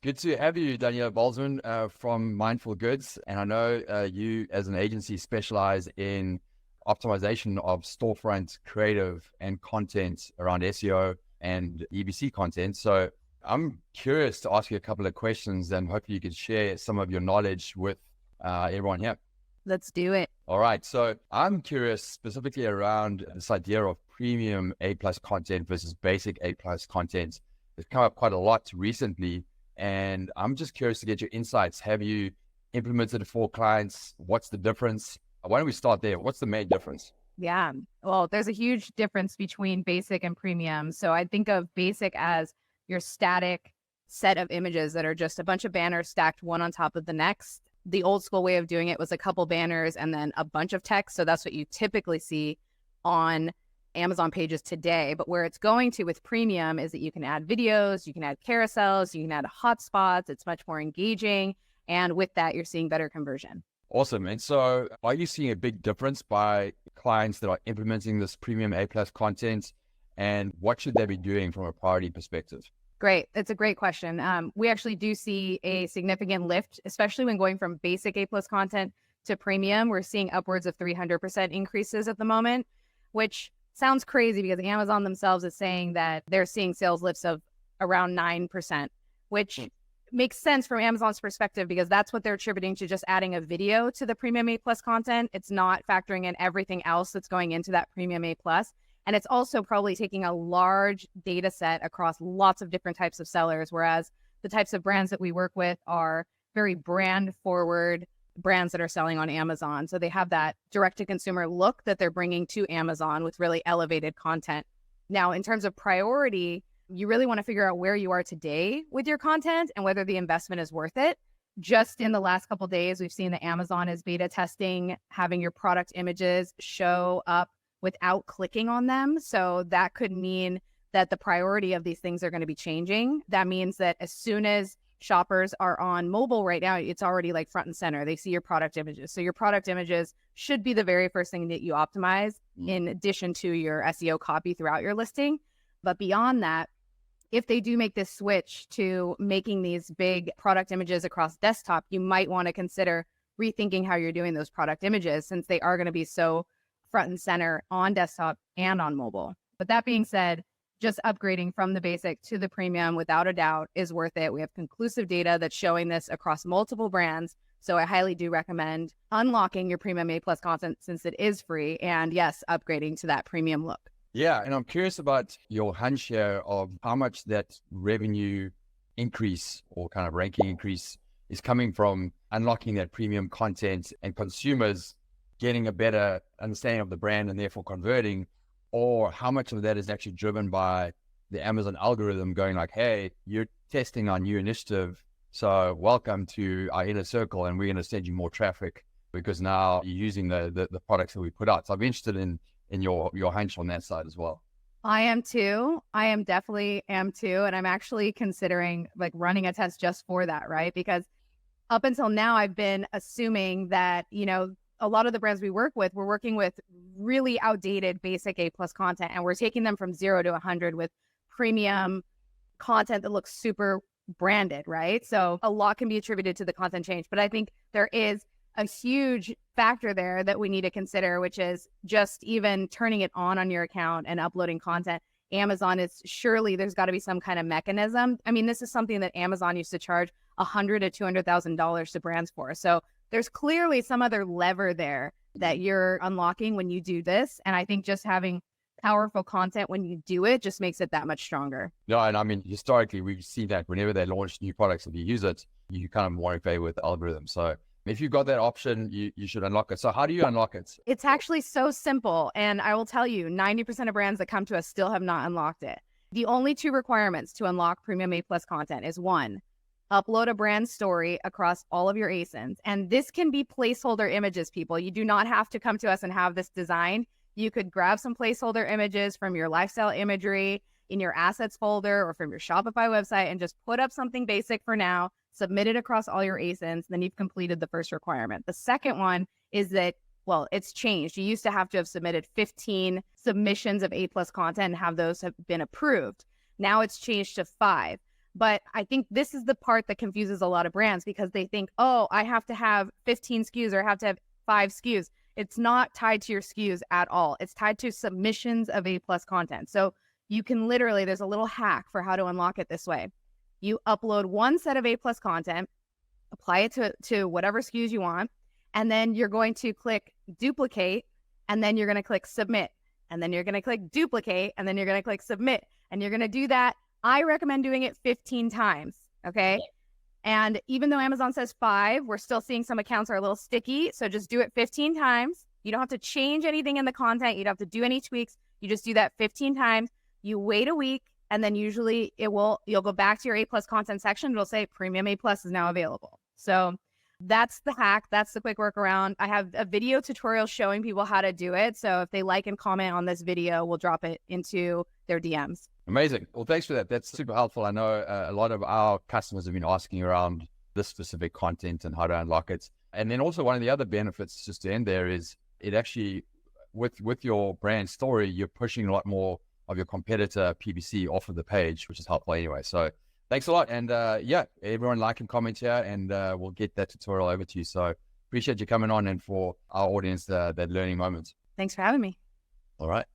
Good to have you, Daniela Bolzmann from Mindful Goods. And I know you as an agency specialize in optimization of storefront creative and content around SEO and EBC content. So I'm curious to ask you a couple of questions and hopefully you can share some of your knowledge with everyone here. Let's do it. All right. So I'm curious specifically around this idea of premium A+ content versus basic A+ content. It's come up quite a lot recently. And I'm just curious to get your insights. Have you implemented it for clients? What's the difference? Why don't we start there? What's the main difference? Yeah. Well, there's a huge difference between basic and premium. So I think of basic as your static set of images that are just a bunch of banners stacked one on top of the next. The old school way of doing it was a couple banners and then a bunch of text. So that's what you typically see on Amazon pages today. But where it's going to with premium is that you can add videos, you can add carousels, you can add hotspots. It's much more engaging. And with that, you're seeing better conversion. Awesome. And so are you seeing a big difference by clients that are implementing this premium A+ content? And what should they be doing from a priority perspective? Great. It's a great question. We actually do see a significant lift, especially when going from basic A+ content to premium. We're seeing upwards of 300% increases at the moment, which sounds crazy because Amazon themselves is saying that they're seeing sales lifts of around 9%, which makes sense from Amazon's perspective because that's what they're attributing to just adding a video to the premium A+ content. It's not factoring in everything else that's going into that premium A+. And it's also probably taking a large data set across lots of different types of sellers, whereas the types of brands that we work with are very brand forward brands that are selling on Amazon. So they have that direct to consumer look that they're bringing to Amazon with really elevated content. Now, in terms of priority, you really want to figure out where you are today with your content and whether the investment is worth it. Just in the last couple of days, we've seen that Amazon is beta testing having your product images show up without clicking on them. So that could mean that the priority of these things are going to be changing. That means that as soon as shoppers are on mobile right now, it's already like front and center. They see your product images. So your product images should be the very first thing that you optimize in addition to your SEO copy throughout your listing. But beyond that, if they do make this switch to making these big product images across desktop, you might want to consider rethinking how you're doing those product images since they are going to be so front and center on desktop and on mobile. But that being said, just upgrading from the basic to the premium without a doubt is worth it. We have conclusive data that's showing this across multiple brands. So I highly do recommend unlocking your premium A+ content since it is free. And yes, upgrading to that premium look. Yeah. And I'm curious about your hunch here of how much that revenue increase or kind of ranking increase is coming from unlocking that premium content and consumers getting a better understanding of the brand and therefore converting, or how much of that is actually driven by the Amazon algorithm going like, hey, you're testing our new initiative, so welcome to our inner circle and we're going to send you more traffic because now you're using the products that we put out. So I'm interested in your hunch on that side as well. I am too. I am definitely am too. And I'm actually considering like running a test just for that, right? Because up until now, I've been assuming that, a lot of the brands we work with, we're working with really outdated basic A+ content, and we're taking them from 0 to 100 with premium content that looks super branded, right? So a lot can be attributed to the content change, but I think there is a huge factor there that we need to consider, which is just even turning it on your account and uploading content. Amazon is surely there's got to be some kind of mechanism. I mean, this is something that Amazon used to charge $100,000 to $200,000 to brands for. So there's clearly some other lever there that you're unlocking when you do this. And I think just having powerful content when you do it just makes it that much stronger. No, and I mean, historically, we've seen that whenever they launch new products, if you use it, you kind of more in favor with the algorithm. So if you've got that option, you should unlock it. So how do you unlock it? It's actually so simple. And I will tell you, 90% of brands that come to us still have not unlocked it. The only two requirements to unlock premium A+ content is one, upload a brand story across all of your ASINs. And this can be placeholder images, people. You do not have to come to us and have this designed. You could grab some placeholder images from your lifestyle imagery in your assets folder or from your Shopify website and just put up something basic for now, submit it across all your ASINs, then you've completed the first requirement. The second one is that, well, it's changed. You used to have submitted 15 submissions of A+ content and have those have been approved. Now it's changed to 5. But I think this is the part that confuses a lot of brands because they think, oh, I have to have 15 SKUs or I have to have 5 SKUs. It's not tied to your SKUs at all. It's tied to submissions of A+ content. So you can literally, there's a little hack for how to unlock it this way. You upload one set of A+ content, apply it to whatever SKUs you want, and then you're going to click duplicate, and then you're going to click submit, and then you're going to click duplicate, and then you're going to click submit, and you're going to do that. I recommend doing it 15 times, okay? And even though Amazon says 5, we're still seeing some accounts are a little sticky, so just do it 15 times. You don't have to change anything in the content. You don't have to do any tweaks. You just do that 15 times. You wait a week, and then usually you'll go back to your A+ content section. It'll say Premium A+ is now available. So that's the hack. That's the quick workaround. I have a video tutorial showing people how to do it. So if they like and comment on this video, we'll drop it into their DMs. Amazing. Well, thanks for that. That's super helpful. I know a lot of our customers have been asking around this specific content and how to unlock it. And then also one of the other benefits, just to end there, is it actually, with your brand story, you're pushing a lot more of your competitor PPC off of the page, which is helpful anyway. So thanks a lot. And yeah, everyone like and comment here, and we'll get that tutorial over to you. So appreciate you coming on and for our audience, that learning moment. Thanks for having me. All right.